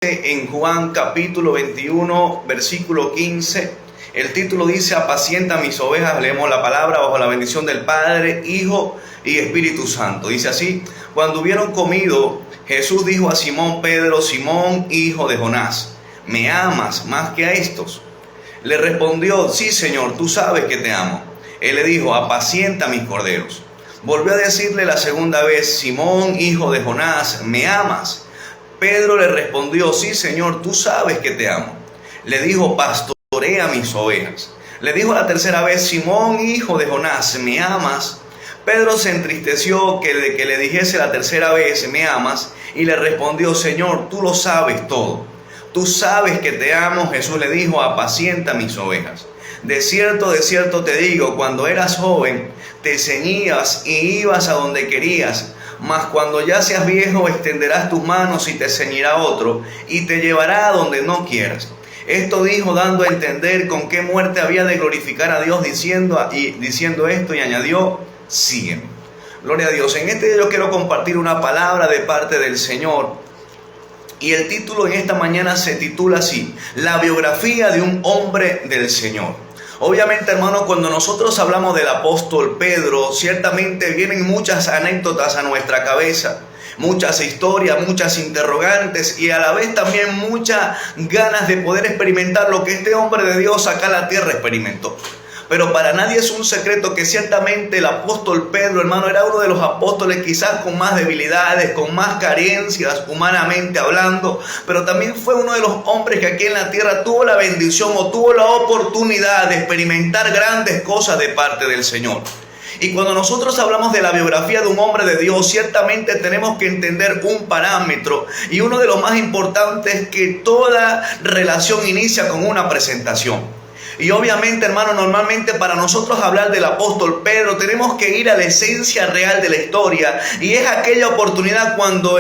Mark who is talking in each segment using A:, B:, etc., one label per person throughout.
A: en Juan capítulo 21, versículo 15. El título dice: apacienta mis ovejas. Leemos la palabra bajo la bendición del Padre, Hijo y Espíritu Santo. Dice así: cuando hubieron comido, Jesús dijo a Simón Pedro: Simón, hijo de Jonás, ¿me amas más que a estos? Le respondió: sí, Señor, tú sabes que te amo. Él le dijo: apacienta mis corderos. Volvió a decirle la segunda vez: Simón, hijo de Jonás, ¿me amas? Pedro le respondió: sí, Señor, tú sabes que te amo. Le dijo: pastorea mis ovejas. Le dijo la tercera vez: Simón, hijo de Jonás, ¿me amas? Pedro se entristeció que le dijese la tercera vez: ¿me amas? Y le respondió: Señor, tú lo sabes todo. Tú sabes que te amo. Jesús le dijo: apacienta mis ovejas. De cierto te digo, cuando eras joven, te ceñías y ibas a donde querías. Mas cuando ya seas viejo, extenderás tus manos y te ceñirá otro, y te llevará a donde no quieras. Esto dijo, dando a entender con qué muerte había de glorificar a Dios, diciendo esto, y añadió: sígueme. Gloria a Dios. En este día yo quiero compartir una palabra de parte del Señor. Y el título en esta mañana se titula así: la biografía de un hombre del Señor. Obviamente, hermano, cuando nosotros hablamos del apóstol Pedro, ciertamente vienen muchas anécdotas a nuestra cabeza, muchas historias, muchas interrogantes y a la vez también muchas ganas de poder experimentar lo que este hombre de Dios acá en la tierra experimentó. Pero para nadie es un secreto que ciertamente el apóstol Pedro, hermano, era uno de los apóstoles quizás con más debilidades, con más carencias humanamente hablando, pero también fue uno de los hombres que aquí en la tierra tuvo la bendición o tuvo la oportunidad de experimentar grandes cosas de parte del Señor. Y cuando nosotros hablamos de la biografía de un hombre de Dios, ciertamente tenemos que entender un parámetro, y uno de los más importantes es que toda relación inicia con una presentación. Y obviamente, hermano, normalmente para nosotros hablar del apóstol Pedro tenemos que ir a la esencia real de la historia, y es aquella oportunidad cuando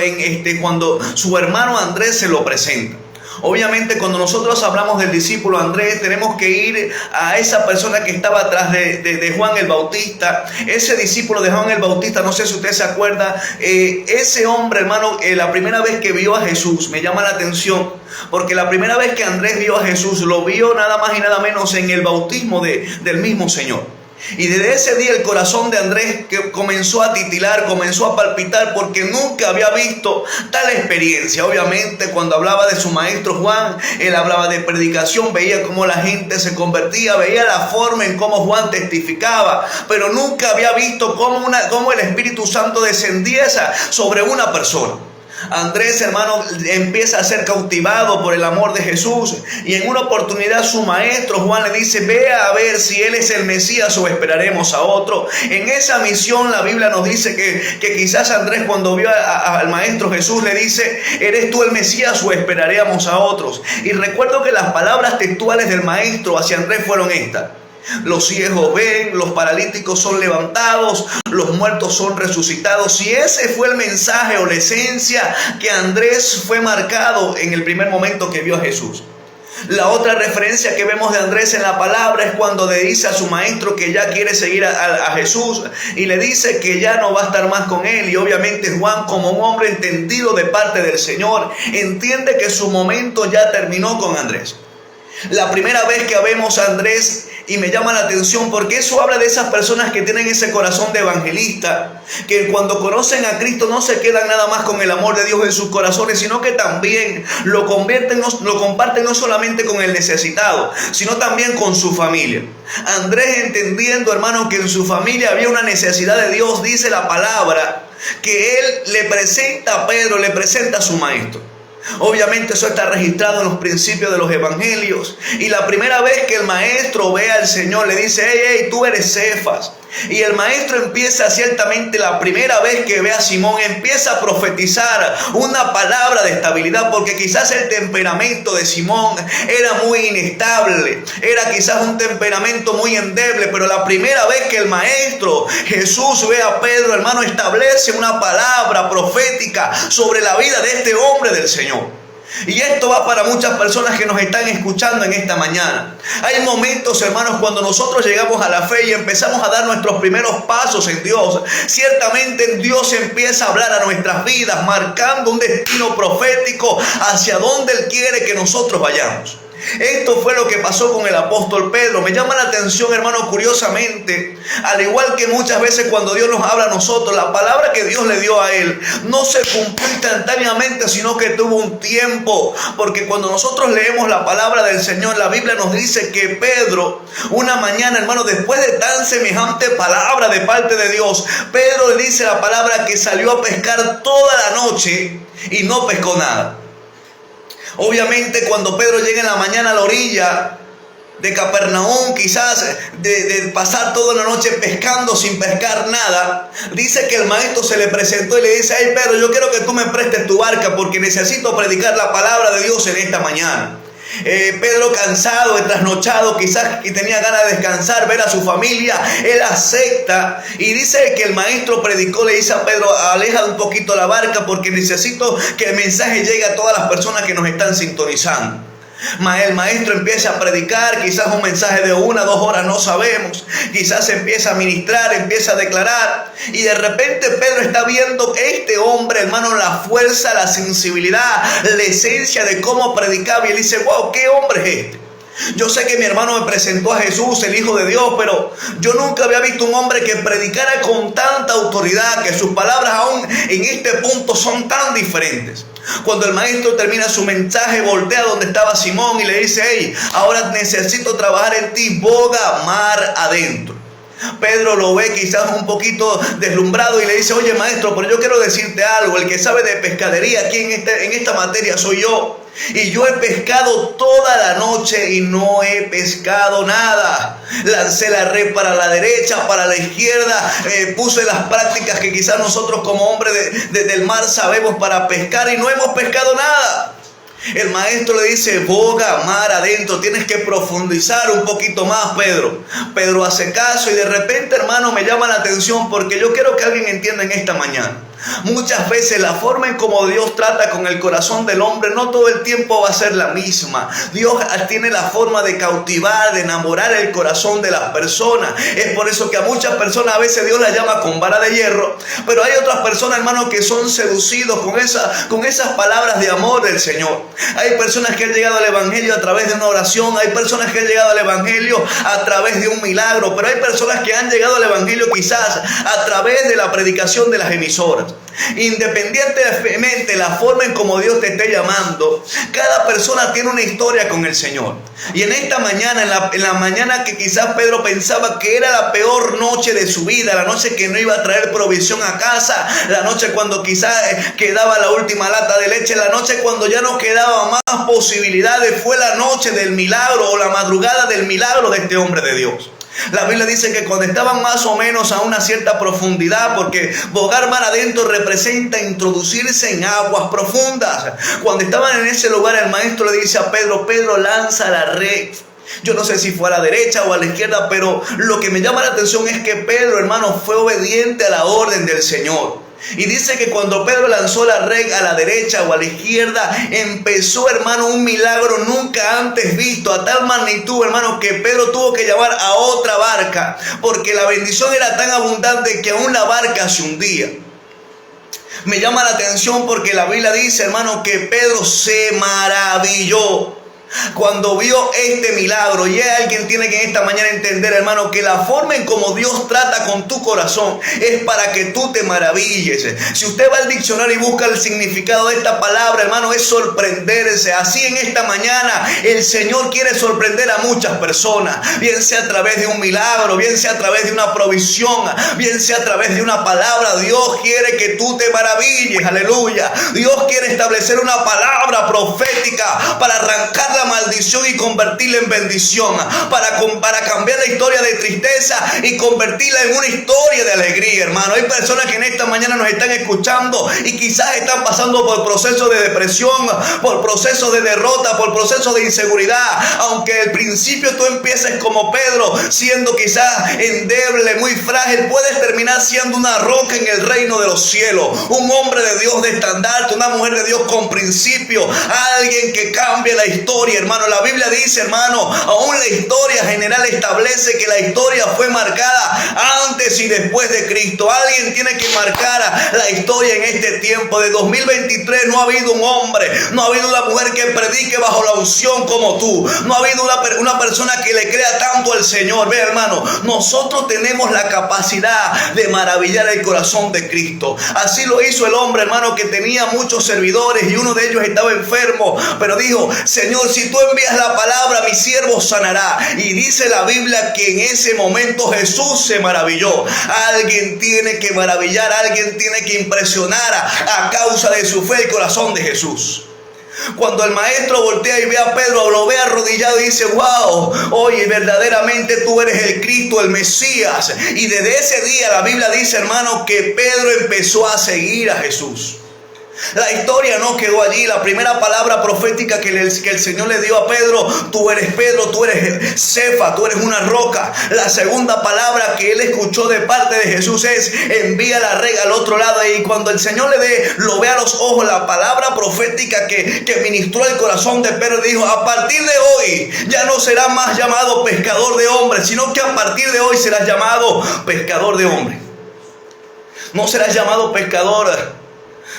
A: su hermano Andrés se lo presenta. Obviamente, cuando nosotros hablamos del discípulo Andrés, tenemos que ir a esa persona que estaba atrás de Juan el Bautista, ese discípulo de Juan el Bautista. No sé si usted se acuerda, ese hombre, hermano, la primera vez que vio a Jesús, me llama la atención, porque la primera vez que Andrés vio a Jesús, lo vio nada más y nada menos en el bautismo del mismo Señor. Y desde ese día el corazón de Andrés que comenzó a titilar, comenzó a palpitar, porque nunca había visto tal experiencia. Obviamente, cuando hablaba de su maestro Juan, él hablaba de predicación, veía cómo la gente se convertía, veía la forma en cómo Juan testificaba, pero nunca había visto cómo el Espíritu Santo descendiese sobre una persona. Andrés, hermano, empieza a ser cautivado por el amor de Jesús, y en una oportunidad su maestro Juan le dice: ve a ver si él es el Mesías o esperaremos a otro. En esa misión la Biblia nos dice que quizás Andrés, cuando vio al maestro Jesús, le dice: ¿eres tú el Mesías o esperaremos a otros? Y recuerdo que las palabras textuales del maestro hacia Andrés fueron estas: los ciegos ven, los paralíticos son levantados, los muertos son resucitados. Y ese fue el mensaje o la esencia que Andrés fue marcado en el primer momento que vio a Jesús. La otra referencia que vemos de Andrés en la palabra es cuando le dice a su maestro que ya quiere seguir a Jesús, y le dice que ya no va a estar más con él. Y obviamente Juan, como un hombre entendido de parte del Señor, entiende que su momento ya terminó con Andrés. La primera vez que vemos a Andrés, y me llama la atención porque eso habla de esas personas que tienen ese corazón de evangelista, que cuando conocen a Cristo no se quedan nada más con el amor de Dios en sus corazones, sino que también lo comparten no solamente con el necesitado, sino también con su familia. Andrés, entendiendo, hermano, que en su familia había una necesidad de Dios, dice la palabra que él le presenta a Pedro, le presenta a su maestro. Obviamente eso está registrado en los principios de los evangelios. Y la primera vez que el maestro ve al Señor, le dice: hey, tú eres Cefas. Y el maestro empieza, ciertamente la primera vez que ve a Simón, empieza a profetizar una palabra de estabilidad, porque quizás el temperamento de Simón era muy inestable, era quizás un temperamento muy endeble, pero la primera vez que el maestro Jesús ve a Pedro, hermano, establece una palabra profética sobre la vida de este hombre del Señor. Y esto va para muchas personas que nos están escuchando en esta mañana. Hay momentos, hermanos, cuando nosotros llegamos a la fe y empezamos a dar nuestros primeros pasos en Dios. Ciertamente Dios empieza a hablar a nuestras vidas, marcando un destino profético hacia donde Él quiere que nosotros vayamos. Esto fue lo que pasó con el apóstol Pedro. Me llama la atención, hermano, curiosamente, al igual que muchas veces cuando Dios nos habla a nosotros, la palabra que Dios le dio a él no se cumplió instantáneamente, sino que tuvo un tiempo. Porque cuando nosotros leemos la palabra del Señor, la Biblia nos dice que Pedro, una mañana, hermano, después de tan semejante palabra de parte de Dios, Pedro le dice la palabra que salió a pescar toda la noche y no pescó nada. Obviamente cuando Pedro llega en la mañana a la orilla de Capernaum, quizás de pasar toda la noche pescando sin pescar nada, dice que el maestro se le presentó y le dice: hey Pedro, yo quiero que tú me prestes tu barca porque necesito predicar la palabra de Dios en esta mañana. Pedro, cansado, trasnochado, quizás que tenía ganas de descansar, ver a su familia, él acepta y dice que el maestro predicó, le dice a Pedro: aleja un poquito la barca porque necesito que el mensaje llegue a todas las personas que nos están sintonizando. El maestro empieza a predicar, quizás un mensaje de 1 o 2 horas, no sabemos. Quizás empieza a ministrar, empieza a declarar. Y de repente Pedro está viendo que este hombre, hermano, la fuerza, la sensibilidad, la esencia de cómo predicaba. Y él dice: wow, ¿qué hombre es este? Yo sé que mi hermano me presentó a Jesús, el Hijo de Dios, pero yo nunca había visto un hombre que predicara con tanta autoridad, que sus palabras aún en este punto son tan diferentes. Cuando el maestro termina su mensaje, voltea donde estaba Simón y le dice: hey, ahora necesito trabajar en ti, boga mar adentro. Pedro lo ve quizás un poquito deslumbrado y le dice: oye maestro, pero yo quiero decirte algo, el que sabe de pescadería aquí en esta materia soy yo. Y yo he pescado toda la noche y no he pescado nada. Lancé la red para la derecha, para la izquierda, puse las prácticas que quizás nosotros como hombres del mar sabemos para pescar y no hemos pescado nada. El maestro le dice: boga mar adentro, tienes que profundizar un poquito más, Pedro. Pedro hace caso y de repente, hermano, me llama la atención porque yo quiero que alguien entienda en esta mañana. Muchas veces la forma en como Dios trata con el corazón del hombre no todo el tiempo va a ser la misma. Dios tiene la forma de cautivar, de enamorar el corazón de las personas. Es por eso que a muchas personas a veces Dios las llama con vara de hierro, pero hay otras personas, hermanos, que son seducidos con esas palabras de amor del Señor. Hay personas que han llegado al evangelio a través de una oración, hay personas que han llegado al evangelio a través de un milagro, pero hay personas que han llegado al evangelio quizás a través de la predicación de las emisoras. Independientemente la forma en como Dios te esté llamando, cada persona tiene una historia con el Señor. Y en esta mañana, en la mañana que quizás Pedro pensaba que era la peor noche de su vida, la noche que no iba a traer provisión a casa, la noche cuando quizás quedaba la última lata de leche, la noche cuando ya no quedaba más posibilidades, fue la noche del milagro o la madrugada del milagro de este hombre de Dios. La Biblia dice que cuando estaban más o menos a una cierta profundidad, porque bogar mar adentro representa introducirse en aguas profundas. Cuando estaban en ese lugar, el maestro le dice a Pedro: Pedro, lanza la red. Yo no sé si fue a la derecha o a la izquierda, pero lo que me llama la atención es que Pedro, hermano, fue obediente a la orden del Señor. Y dice que cuando Pedro lanzó la red a la derecha o a la izquierda, empezó, hermano, un milagro nunca antes visto, a tal magnitud, hermano, que Pedro tuvo que llamar a otra barca, porque la bendición era tan abundante que aún la barca se hundía. Me llama la atención porque la Biblia dice, hermano, que Pedro se maravilló cuando vio este milagro. Y alguien tiene que en esta mañana entender, hermano, que la forma en como Dios trata con tu corazón es para que tú te maravilles. Si usted va al diccionario y busca el significado de esta palabra, hermano, es sorprenderse. Así en esta mañana el Señor quiere sorprender a muchas personas, bien sea a través de un milagro, bien sea a través de una provisión, bien sea a través de una palabra. Dios quiere que tú te maravilles, aleluya. Dios quiere establecer una palabra profética para arrancar la la maldición y convertirla en bendición, para cambiar la historia de tristeza y convertirla en una historia de alegría, hermano. Hay personas que en esta mañana nos están escuchando y quizás están pasando por procesos de depresión, por procesos de derrota, por procesos de inseguridad. Aunque al principio tú empieces como Pedro, siendo quizás endeble, muy frágil, puedes terminar siendo una roca en el reino de los cielos, un hombre de Dios de estandarte, una mujer de Dios con principio, alguien que cambie la historia, hermano. La Biblia dice, hermano, aún la historia general establece que la historia fue marcada antes y después de Cristo. Alguien tiene que marcar la historia en este tiempo de 2023. No ha habido un hombre, no ha habido una mujer que predique bajo la unción como tú. No ha habido una persona que le crea tanto al Señor. Ve, hermano, nosotros tenemos la capacidad de maravillar el corazón de Cristo. Así lo hizo el hombre, hermano, que tenía muchos servidores y uno de ellos estaba enfermo, pero dijo: Señor, si tú envías la palabra, mi siervo sanará. Y dice la Biblia que en ese momento Jesús se maravilló. Alguien tiene que maravillar, alguien tiene que impresionar a causa de su fe el corazón de Jesús. Cuando el maestro voltea y ve a Pedro, lo ve arrodillado y dice: wow, oye, verdaderamente tú eres el Cristo, el Mesías. Y desde ese día la Biblia dice, hermano, que Pedro empezó a seguir a Jesús. La historia no quedó allí. La primera palabra profética que el Señor le dio a Pedro: tú eres Pedro, tú eres Cefa, tú eres una roca. La segunda palabra que él escuchó de parte de Jesús es: envía la rega al otro lado. Y cuando el Señor lo ve a los ojos, la palabra profética que ministró el corazón de Pedro, dijo: a partir de hoy ya no serás más llamado pescador de hombres, sino que a partir de hoy serás llamado pescador de hombres. No serás llamado pescador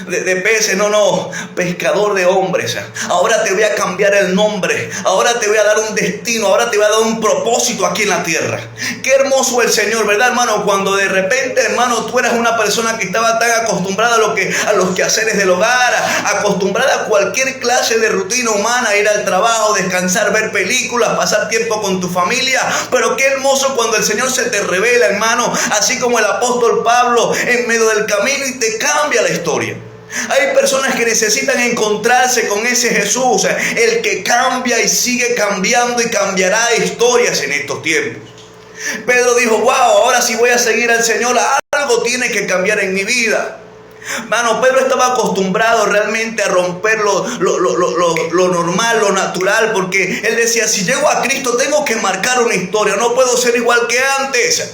A: de peces, no, pescador de hombres. Ahora te voy a cambiar el nombre, ahora te voy a dar un destino, ahora te voy a dar un propósito aquí en la tierra. Qué hermoso el Señor, ¿verdad, hermano? Cuando de repente, hermano, tú eras una persona que estaba tan acostumbrada a los quehaceres del hogar, acostumbrada a cualquier clase de rutina humana, ir al trabajo, descansar, ver películas, pasar tiempo con tu familia. Pero qué hermoso cuando el Señor se te revela, hermano, así como el apóstol Pablo en medio del camino, y te cambia la historia. Hay personas que necesitan encontrarse con ese Jesús, el que cambia y sigue cambiando y cambiará historias en estos tiempos. Pedro dijo: wow, ahora sí voy a seguir al Señor, algo tiene que cambiar en mi vida. Mano, Pedro estaba acostumbrado realmente a romper lo normal, lo natural, porque él decía: si llego a Cristo tengo que marcar una historia, no puedo ser igual que antes.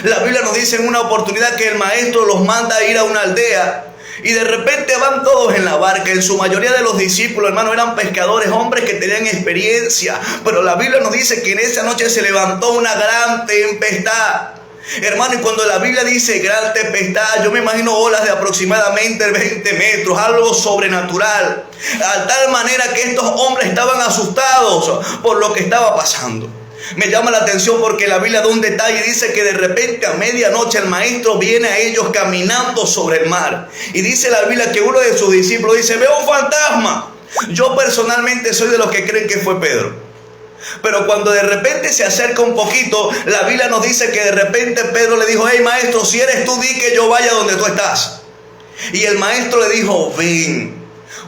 A: La Biblia nos dice en una oportunidad que el maestro los manda a ir a una aldea. Y de repente van todos en la barca. En su mayoría de los discípulos, hermano, eran pescadores, hombres que tenían experiencia. Pero la Biblia nos dice que en esa noche se levantó una gran tempestad. Hermano, y cuando la Biblia dice gran tempestad, yo me imagino olas de aproximadamente 20 metros, algo sobrenatural. A tal manera que estos hombres estaban asustados por lo que estaba pasando. Me llama la atención porque la Biblia da un detalle, dice que de repente a medianoche el maestro viene a ellos caminando sobre el mar. Y dice la Biblia que uno de sus discípulos dice: veo un fantasma. Yo personalmente soy de los que creen que fue Pedro. Pero cuando de repente se acerca un poquito, la Biblia nos dice que de repente Pedro le dijo: hey maestro, si eres tú, di que yo vaya donde tú estás. Y el maestro le dijo: ven.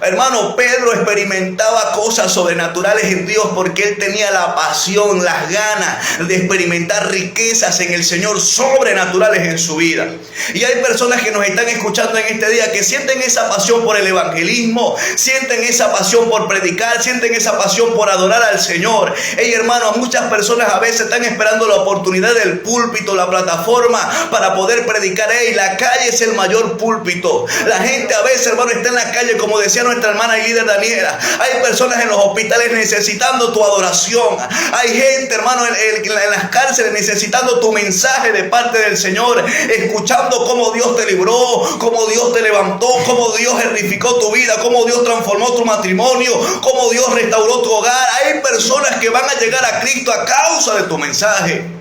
A: Hermano, Pedro experimentaba cosas sobrenaturales en Dios porque él tenía la pasión, las ganas de experimentar riquezas en el Señor sobrenaturales en su vida. Y hay personas que nos están escuchando en este día que sienten esa pasión por el evangelismo, sienten esa pasión por predicar, sienten esa pasión por adorar al Señor. Hey, hermano, muchas personas a veces están esperando la oportunidad del púlpito, la plataforma para poder predicar. Hey, la calle es el mayor púlpito. La gente a veces, hermano, está en la calle, como decía nuestra hermana y líder Daniela. Hay personas en los hospitales necesitando tu adoración. Hay gente, hermano, en las cárceles necesitando tu mensaje de parte del Señor, escuchando cómo Dios te libró, cómo Dios te levantó, cómo Dios edificó tu vida, cómo Dios transformó tu matrimonio, cómo Dios restauró tu hogar. Hay personas que van a llegar a Cristo a causa de tu mensaje.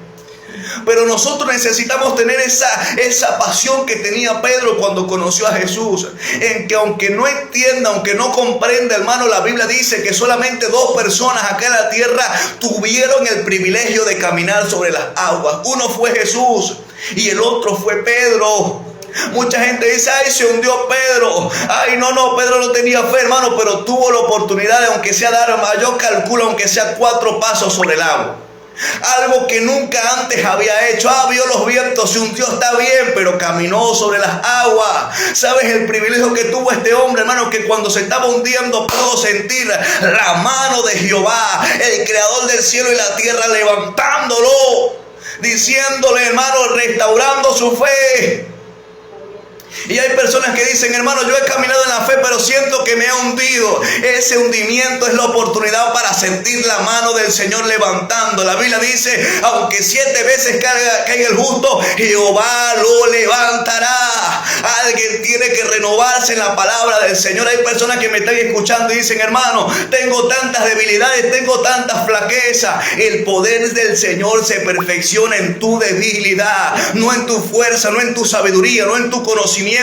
A: Pero nosotros necesitamos tener esa pasión que tenía Pedro cuando conoció a Jesús. En que aunque no entienda, aunque no comprenda, hermano, la Biblia dice que solamente 2 personas acá en la tierra tuvieron el privilegio de caminar sobre las aguas. Uno fue Jesús y el otro fue Pedro. Mucha gente dice, ay, se hundió Pedro. Ay, no, Pedro no tenía fe, hermano, pero tuvo la oportunidad de, aunque sea dar, yo calculo, aunque sea 4 pasos sobre el agua. Algo que nunca antes había hecho. Vio los vientos, se hundió, está bien, pero caminó sobre las aguas. ¿Sabes el privilegio que tuvo este hombre, hermano? Que cuando se estaba hundiendo pudo sentir la mano de Jehová, el creador del cielo y la tierra, levantándolo, diciéndole, hermano, restaurando su fe. Y hay personas que dicen, hermano, yo he caminado en la fe, pero siento que me he hundido. Ese hundimiento es la oportunidad para sentir la mano del Señor levantando. La Biblia dice, aunque 7 veces caiga el justo, Jehová lo levantará. Alguien tiene que renovarse en la palabra del Señor. Hay personas que me están escuchando y dicen, hermano, tengo tantas debilidades, tengo tantas flaquezas. El poder del Señor se perfecciona en tu debilidad, no en tu fuerza, no en tu sabiduría, no en tu conocimiento,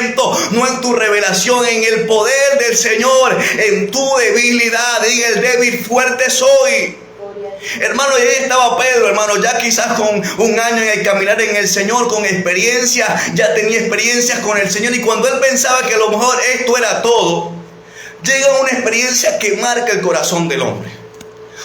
A: no en tu revelación, en el poder del Señor, en tu debilidad. Diga, el débil fuerte soy. Hermano, y ahí estaba Pedro, hermano, ya quizás con 1 año en el caminar en el Señor, con experiencia, ya tenía experiencias con el Señor, y cuando él pensaba que a lo mejor esto era todo, llega una experiencia que marca el corazón del hombre.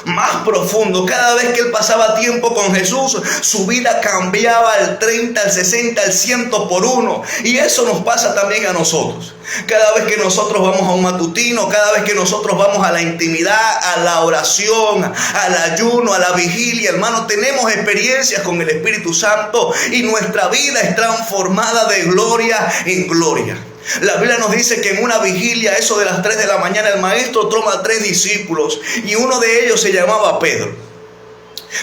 A: Más profundo. Cada vez que él pasaba tiempo con Jesús, su vida cambiaba al 30, al 60, al 100 por 1. Y eso nos pasa también a nosotros. Cada vez que nosotros vamos a un matutino, cada vez que nosotros vamos a la intimidad, a la oración, al ayuno, a la vigilia, hermano, tenemos experiencias con el Espíritu Santo y nuestra vida es transformada de gloria en gloria. La Biblia nos dice que en una vigilia, eso de las 3 de la mañana, el maestro toma 3 discípulos y uno de ellos se llamaba Pedro.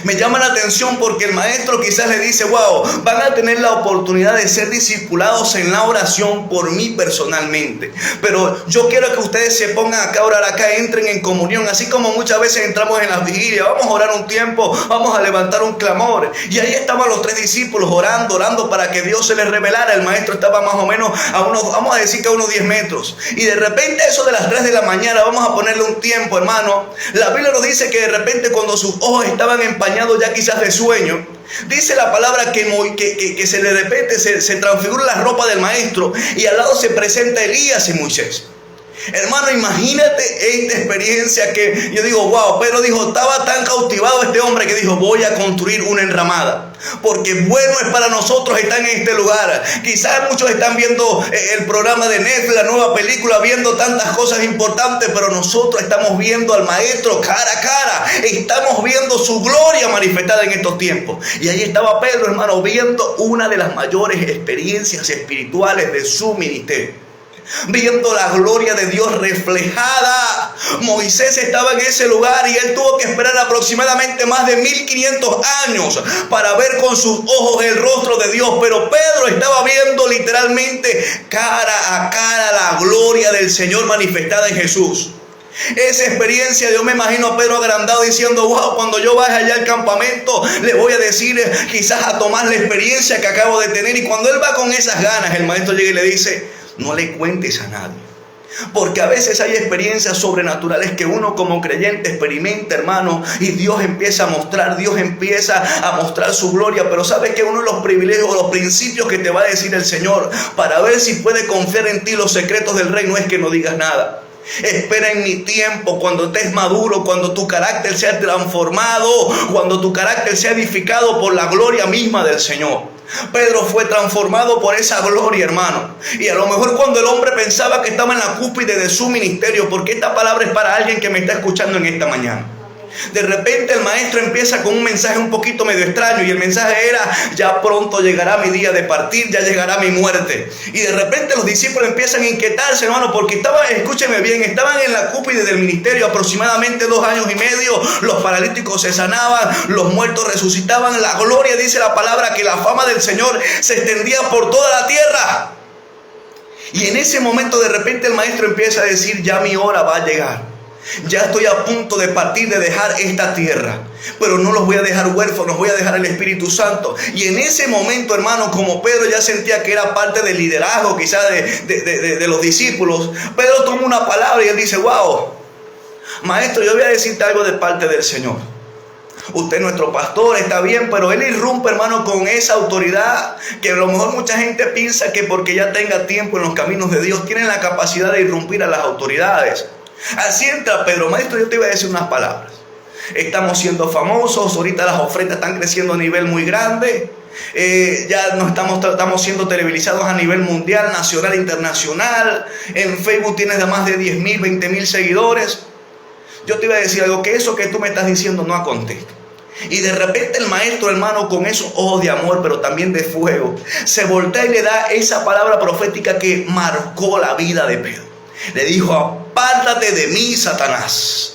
A: Me llama la atención porque el maestro quizás le dice, wow, van a tener la oportunidad de ser discipulados en la oración por mí personalmente, pero yo quiero que ustedes se pongan acá a orar, acá entren en comunión, así como muchas veces entramos en las vigilias, vamos a orar un tiempo, vamos a levantar un clamor. Y ahí estaban los 3 discípulos orando para que Dios se les revelara. El maestro estaba más o menos a unos, vamos a decir que a unos 10 metros, y de repente eso de las 3 de la mañana, vamos a ponerle un tiempo, hermano. La Biblia nos dice que de repente cuando sus ojos estaban empañados ya quizás de sueño, dice la palabra que de repente se transfigura la ropa del maestro y al lado se presenta Elías y Moisés. Hermano, imagínate esta experiencia que yo digo, wow, Pedro dijo, estaba tan cautivado este hombre que dijo, voy a construir una enramada, porque bueno es para nosotros estar en este lugar. Quizás muchos están viendo el programa de Netflix, la nueva película, viendo tantas cosas importantes, pero nosotros estamos viendo al maestro cara a cara, estamos viendo su gloria manifestada en estos tiempos. Y ahí estaba Pedro, hermano, viendo una de las mayores experiencias espirituales de su ministerio, viendo la gloria de Dios reflejada. Moisés estaba en ese lugar y él tuvo que esperar aproximadamente más de 1500 años para ver con sus ojos el rostro de Dios, pero Pedro estaba viendo literalmente cara a cara la gloria del Señor manifestada en Jesús. Esa experiencia, yo me imagino a Pedro agrandado diciendo, wow, cuando yo vaya allá al campamento le voy a decir quizás a Tomás la experiencia que acabo de tener. Y cuando él va con esas ganas, el maestro llega y le dice, no le cuentes a nadie, porque a veces hay experiencias sobrenaturales que uno como creyente experimenta, hermano, y Dios empieza a mostrar su gloria. Pero sabes que uno de los privilegios, los principios que te va a decir el Señor para ver si puede confiar en ti los secretos del reino es que no digas nada. Espera en mi tiempo, cuando estés maduro, cuando tu carácter sea transformado, cuando tu carácter sea edificado por la gloria misma del Señor. Pedro fue transformado por esa gloria, hermano. Y a lo mejor cuando el hombre pensaba que estaba en la cúspide de su ministerio, porque esta palabra es para alguien que me está escuchando en esta mañana, de repente el maestro empieza con un mensaje un poquito medio extraño, y el mensaje era, ya pronto llegará mi día de partir, ya llegará mi muerte. Y de repente los discípulos empiezan a inquietarse, hermano, porque estaban, escúcheme bien, estaban en la cúspide del ministerio aproximadamente 2 años y medio. Los paralíticos se sanaban, los muertos resucitaban. La gloria, dice la palabra, que la fama del Señor se extendía por toda la tierra. Y en ese momento de repente el maestro empieza a decir, ya mi hora va a llegar. Ya estoy a punto de partir, de dejar esta tierra, pero no los voy a dejar huérfanos, voy a dejar el Espíritu Santo. Y en ese momento, hermano, como Pedro ya sentía que era parte del liderazgo quizás de los discípulos, Pedro toma una palabra y él dice, wow, maestro, yo voy a decirte algo de parte del Señor. Usted es nuestro pastor, está bien, pero él irrumpe, hermano, con esa autoridad que a lo mejor mucha gente piensa que porque ya tenga tiempo en los caminos de Dios, tiene la capacidad de irrumpir a las autoridades. Así entra Pedro: maestro, yo te iba a decir unas palabras. Estamos siendo famosos, ahorita las ofrendas están creciendo a nivel muy grande. Ya no estamos siendo televisados a nivel mundial, nacional e internacional. En Facebook tienes de más de 10,000, 20,000 seguidores. Yo te iba a decir algo, que eso que tú me estás diciendo no acontece. Y de repente el maestro, hermano, con esos ojos de amor, pero también de fuego, se voltea y le da esa palabra profética que marcó la vida de Pedro. Le dijo: apártate de mí, Satanás.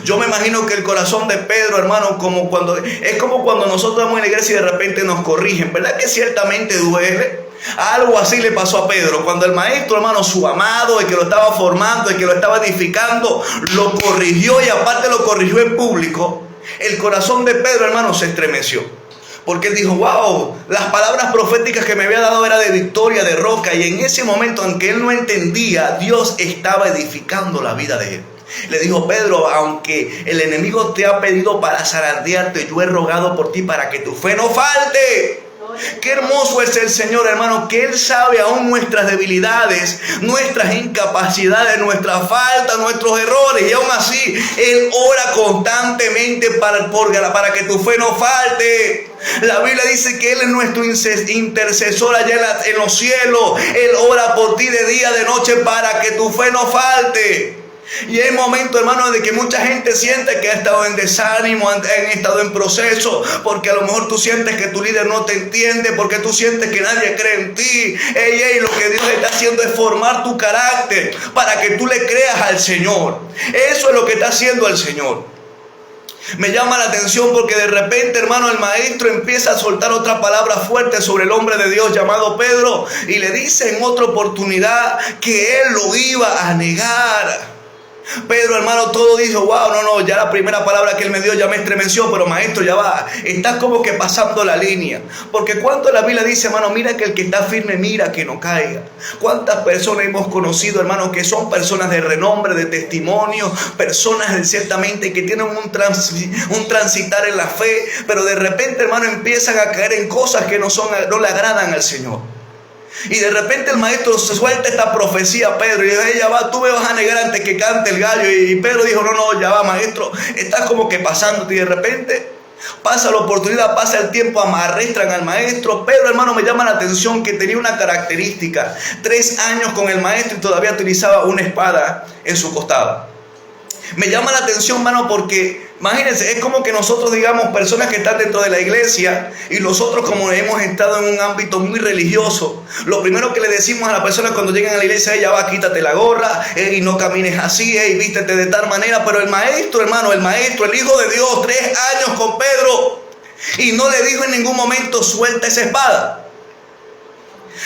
A: Yo me imagino que el corazón de Pedro, hermano, es como cuando nosotros vamos en la iglesia y de repente nos corrigen, ¿verdad que ciertamente duele? Algo así le pasó a Pedro, cuando el maestro, hermano, su amado, el que lo estaba formando, el que lo estaba edificando, lo corrigió, y aparte lo corrigió en público. El corazón de Pedro, hermano, se estremeció, porque él dijo: wow, las palabras proféticas que me había dado era de victoria, de roca. Y en ese momento, aunque él no entendía, Dios estaba edificando la vida de él. Le dijo: Pedro, aunque el enemigo te ha pedido para zarandearte, yo he rogado por ti para que tu fe no falte. Qué hermoso es el Señor, hermano, que Él sabe aún nuestras debilidades, nuestras incapacidades, nuestras faltas, nuestros errores, y aún así Él ora constantemente para que tu fe no falte. La Biblia dice que Él es nuestro intercesor allá en los cielos. Él ora por ti de día, de noche, para que tu fe no falte. Y hay momentos, hermano, de que mucha gente siente que ha estado en desánimo, han estado en proceso, porque a lo mejor tú sientes que tu líder no te entiende, porque tú sientes que nadie cree en ti. Lo que Dios está haciendo es formar tu carácter para que tú le creas al Señor. Eso es lo que está haciendo el Señor. Me llama la atención porque de repente, hermano, el maestro empieza a soltar otra palabra fuerte sobre el hombre de Dios llamado Pedro, y le dice en otra oportunidad que él lo iba a negar. Pedro, hermano, todo dijo: wow, no, ya la primera palabra que él me dio ya me estremeció, pero maestro, ya va, estás como que pasando la línea. Porque cuánto la Biblia dice, hermano, mira que el que está firme, mira que no caiga. Cuántas personas hemos conocido, hermano, que son personas de renombre, de testimonio, personas ciertamente que tienen un transitar en la fe, pero de repente, hermano, empiezan a caer en cosas que no le agradan al Señor. Y de repente el maestro se suelta esta profecía a Pedro y dice: ya va, tú me vas a negar antes que cante el gallo. Y Pedro dijo: no, ya va, maestro, estás como que pasándote. Y de repente pasa la oportunidad, pasa el tiempo, arrestan al maestro. Pedro, hermano, me llama la atención que tenía una característica: 3 años con el maestro y todavía utilizaba una espada en su costado. Me llama la atención, hermano, porque imagínense, es como que nosotros, digamos, personas que están dentro de la iglesia, y nosotros, como hemos estado en un ámbito muy religioso, lo primero que le decimos a la persona cuando llegan a la iglesia: ella va, quítate la gorra, y no camines así, y vístete de tal manera. Pero el maestro, hermano, el Hijo de Dios, 3 años con Pedro, y no le dijo en ningún momento: suelta esa espada.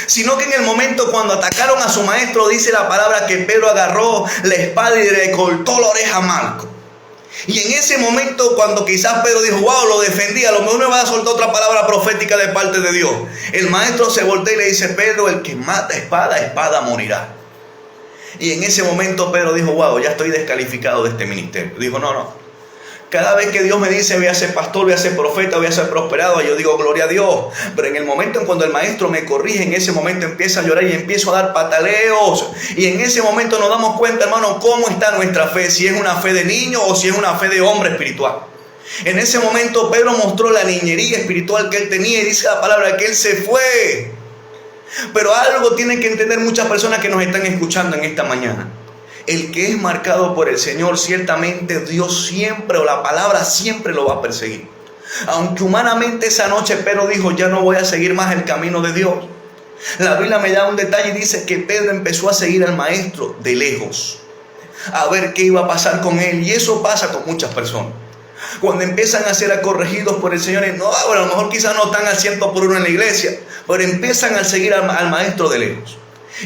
A: Sino que en el momento cuando atacaron a su maestro, dice la palabra que Pedro agarró la espada y le cortó la oreja a Malco. Y en ese momento, cuando quizás Pedro dijo: wow, lo defendí, a lo mejor me va a soltar otra palabra profética de parte de Dios, el maestro se voltea y le dice: Pedro, el que mata espada, espada morirá. Y en ese momento Pedro dijo: wow, ya estoy descalificado de este ministerio. Dijo: no. Cada vez que Dios me dice: voy a ser pastor, voy a ser profeta, voy a ser prosperado, yo digo: gloria a Dios. Pero en el momento en cuando el maestro me corrige, en ese momento empiezo a llorar y empiezo a dar pataleos. Y en ese momento nos damos cuenta, hermano, cómo está nuestra fe, si es una fe de niño o si es una fe de hombre espiritual. En ese momento Pedro mostró la niñería espiritual que él tenía, y dice la palabra que él se fue. Pero algo tienen que entender muchas personas que nos están escuchando en esta mañana: el que es marcado por el Señor, ciertamente Dios siempre, o la palabra siempre, lo va a perseguir. Aunque humanamente esa noche Pedro dijo: ya no voy a seguir más el camino de Dios, la Biblia me da un detalle y dice que Pedro empezó a seguir al maestro de lejos, a ver qué iba a pasar con él. Y eso pasa con muchas personas. Cuando empiezan a ser corregidos por el Señor, no, bueno, a lo mejor quizás no están al 100% en la iglesia, pero empiezan a seguir al maestro de lejos.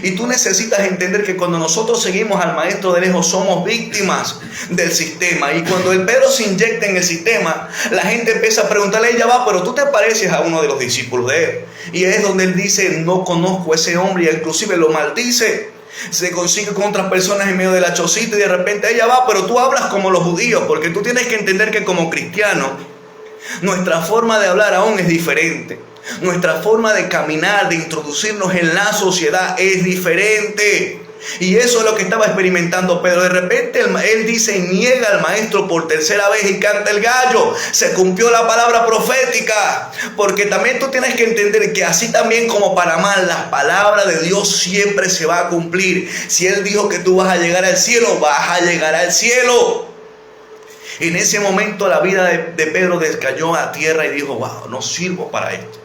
A: Y tú necesitas entender que cuando nosotros seguimos al maestro de lejos, somos víctimas del sistema. Y cuando el Pedro se inyecta en el sistema, la gente empieza a preguntarle: ella va, pero tú te pareces a uno de los discípulos de él. Y es donde él dice: no conozco a ese hombre, y inclusive lo maldice. Se consigue con otras personas en medio de la chocita, y de repente ella va, pero tú hablas como los judíos. Porque tú tienes que entender que como cristiano, Nuestra forma de hablar aún es diferente. Nuestra forma de caminar, de introducirnos en la sociedad es diferente. Y eso es lo que estaba experimentando Pedro. De repente él dice, niega al maestro por tercera vez y canta el gallo. Se cumplió la palabra profética. Porque también tú tienes que entender que así también como para mal, la palabra de Dios siempre se va a cumplir. Si Él dijo que tú vas a llegar al cielo, vas a llegar al cielo. En ese momento la vida de Pedro descayó a tierra y dijo, wow, no sirvo para esto.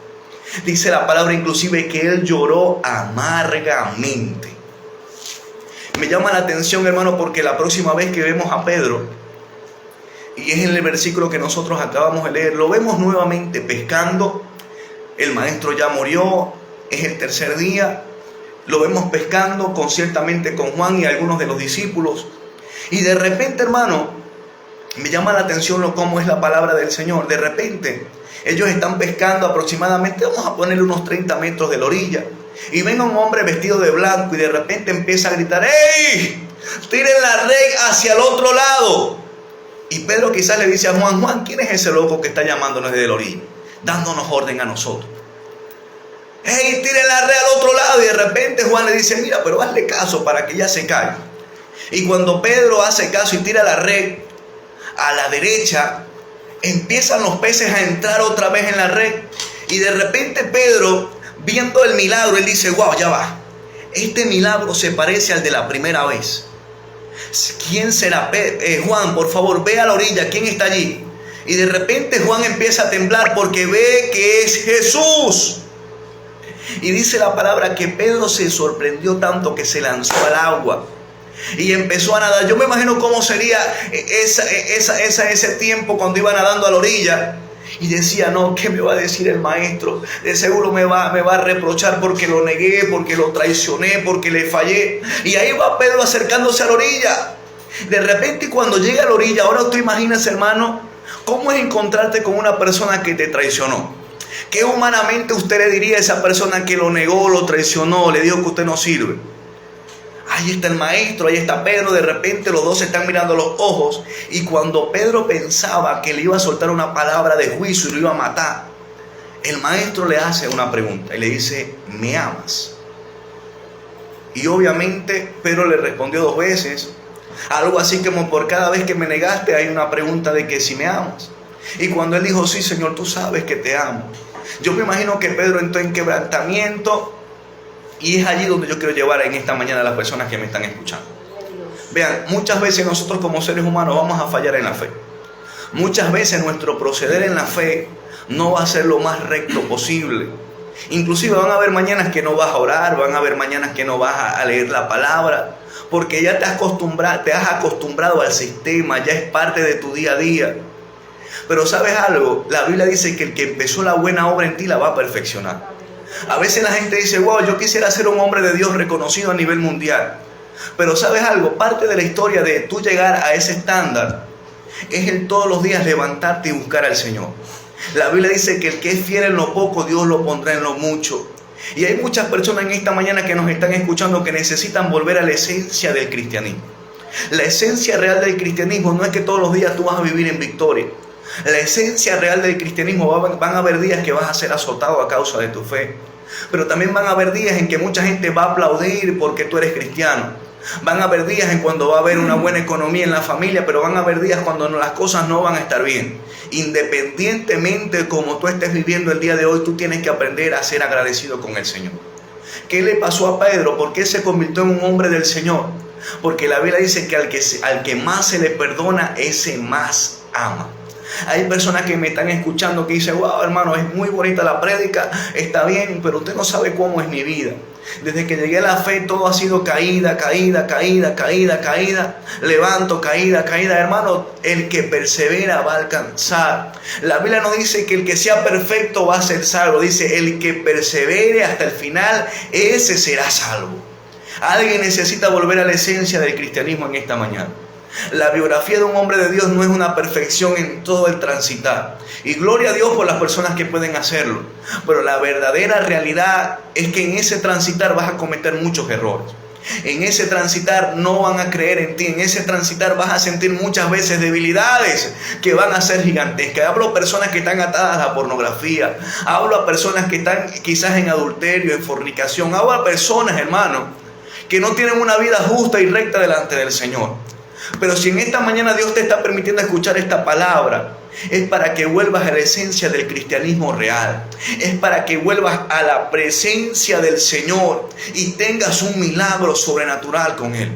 A: Dice la palabra inclusive que él lloró amargamente. Me llama la atención, hermano, porque la próxima vez que vemos a Pedro, y es en el versículo que nosotros acabamos de leer, lo vemos nuevamente pescando. El maestro ya murió, es el tercer día. Lo vemos pescando ciertamente con Juan y algunos de los discípulos. Y de repente, hermano, me llama la atención cómo es la palabra del Señor. De repente, ellos están pescando aproximadamente, vamos a ponerle unos 30 metros de la orilla. Y ven a un hombre vestido de blanco y de repente empieza a gritar, ¡ey! Tiren la red hacia el otro lado. Y Pedro quizás le dice a Juan, Juan, ¿quién es ese loco que está llamándonos desde la orilla? Dándonos orden a nosotros. ¡Ey! Tiren la red al otro lado. Y de repente Juan le dice, mira, pero hazle caso para que ya se caiga. Y cuando Pedro hace caso y tira la red a la derecha, empiezan los peces a entrar otra vez en la red. Y de repente Pedro, viendo el milagro, él dice, wow, ya va. Este milagro se parece al de la primera vez. ¿Quién será? Juan, por favor, ve a la orilla. ¿Quién está allí? Y de repente Juan empieza a temblar porque ve que es Jesús. Y dice la palabra que Pedro se sorprendió tanto que se lanzó al agua y empezó a nadar. Yo me imagino cómo sería ese tiempo cuando iba nadando a la orilla. Y decía, no, ¿qué me va a decir el maestro? De seguro me va a reprochar porque lo negué, porque lo traicioné, porque le fallé. Y ahí va Pedro acercándose a la orilla. De repente cuando llega a la orilla, ahora tú imaginas, hermano, ¿cómo es encontrarte con una persona que te traicionó? ¿Qué humanamente usted le diría a esa persona que lo negó, lo traicionó, le dijo que usted no sirve? Ahí está el maestro, ahí está Pedro. De repente los dos se están mirando a los ojos. Y cuando Pedro pensaba que le iba a soltar una palabra de juicio y lo iba a matar, el maestro le hace una pregunta y le dice, ¿me amas? Y obviamente Pedro le respondió 2 veces. Algo así como, por cada vez que me negaste hay una pregunta de que si me amas. Y cuando él dijo, sí, Señor, tú sabes que te amo, yo me imagino que Pedro entró en quebrantamiento. Y es allí donde yo quiero llevar en esta mañana a las personas que me están escuchando. Vean, muchas veces nosotros como seres humanos vamos a fallar en la fe. Muchas veces nuestro proceder en la fe no va a ser lo más recto posible. Inclusive van a haber mañanas que no vas a orar, van a haber mañanas que no vas a leer la palabra, porque ya te has acostumbrado al sistema, ya es parte de tu día a día. Pero ¿sabes algo? La Biblia dice que el que empezó la buena obra en ti la va a perfeccionar. A veces la gente dice, wow, yo quisiera ser un hombre de Dios reconocido a nivel mundial. Pero ¿sabes algo? Parte de la historia de tú llegar a ese estándar es el todos los días levantarte y buscar al Señor. La Biblia dice que el que es fiel en lo poco, Dios lo pondrá en lo mucho. Y hay muchas personas en esta mañana que nos están escuchando que necesitan volver a la esencia del cristianismo. La esencia real del cristianismo no es que todos los días tú vas a vivir en victoria. La esencia real del cristianismo, van a haber días que vas a ser azotado a causa de tu fe. Pero también van a haber días en que mucha gente va a aplaudir porque tú eres cristiano. Van a haber días en cuando va a haber una buena economía en la familia, pero van a haber días cuando las cosas no van a estar bien. Independientemente de cómo tú estés viviendo el día de hoy, tú tienes que aprender a ser agradecido con el Señor. ¿Qué le pasó a Pedro? ¿Por qué se convirtió en un hombre del Señor? Porque la Biblia dice que al que más se le perdona, ese más ama. Hay personas que me están escuchando que dicen, wow, hermano, es muy bonita la prédica, está bien, pero usted no sabe cómo es mi vida. Desde que llegué a la fe todo ha sido caída, levanto, caída. Hermano, el que persevera va a alcanzar. La Biblia no dice que el que sea perfecto va a ser salvo, dice el que persevere hasta el final, ese será salvo. Alguien necesita volver a la esencia del cristianismo en esta mañana. La biografía de un hombre de Dios no es una perfección en todo el transitar. Y gloria a Dios por las personas que pueden hacerlo. Pero la verdadera realidad es que en ese transitar vas a cometer muchos errores. En ese transitar no van a creer en ti. En ese transitar vas a sentir muchas veces debilidades que van a ser gigantescas. Hablo a personas que están atadas a la pornografía. Hablo a personas que están quizás en adulterio, en fornicación. Hablo a personas, hermano, que no tienen una vida justa y recta delante del Señor. Pero si en esta mañana Dios te está permitiendo escuchar esta palabra, es para que vuelvas a la esencia del cristianismo real. Es para que vuelvas a la presencia del Señor y tengas un milagro sobrenatural con Él.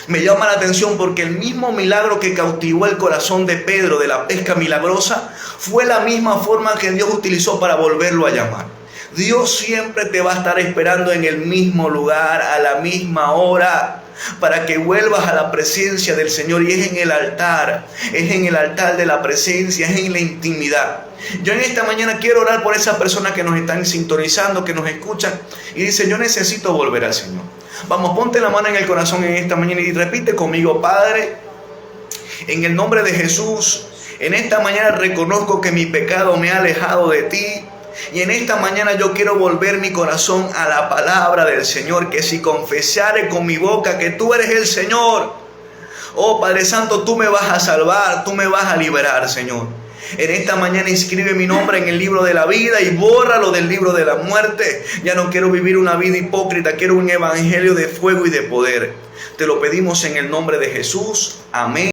A: Me llama la atención porque el mismo milagro que cautivó el corazón de Pedro de la pesca milagrosa fue la misma forma que Dios utilizó para volverlo a llamar. Dios siempre te va a estar esperando en el mismo lugar, a la misma hora, para que vuelvas a la presencia del Señor. Y es en el altar de la presencia, es en la intimidad. Yo en esta mañana quiero orar por esas personas que nos están sintonizando, que nos escuchan y dicen: yo necesito volver al Señor. Vamos, ponte la mano en el corazón en esta mañana y repite conmigo: Padre, en el nombre de Jesús, en esta mañana reconozco que mi pecado me ha alejado de ti. Y en esta mañana yo quiero volver mi corazón a la palabra del Señor, que si confesare con mi boca que tú eres el Señor, oh Padre Santo, tú me vas a salvar, tú me vas a liberar, Señor. En esta mañana inscribe mi nombre en el libro de la vida y bórralo del libro de la muerte. Ya no quiero vivir una vida hipócrita, quiero un evangelio de fuego y de poder. Te lo pedimos en el nombre de Jesús. Amén.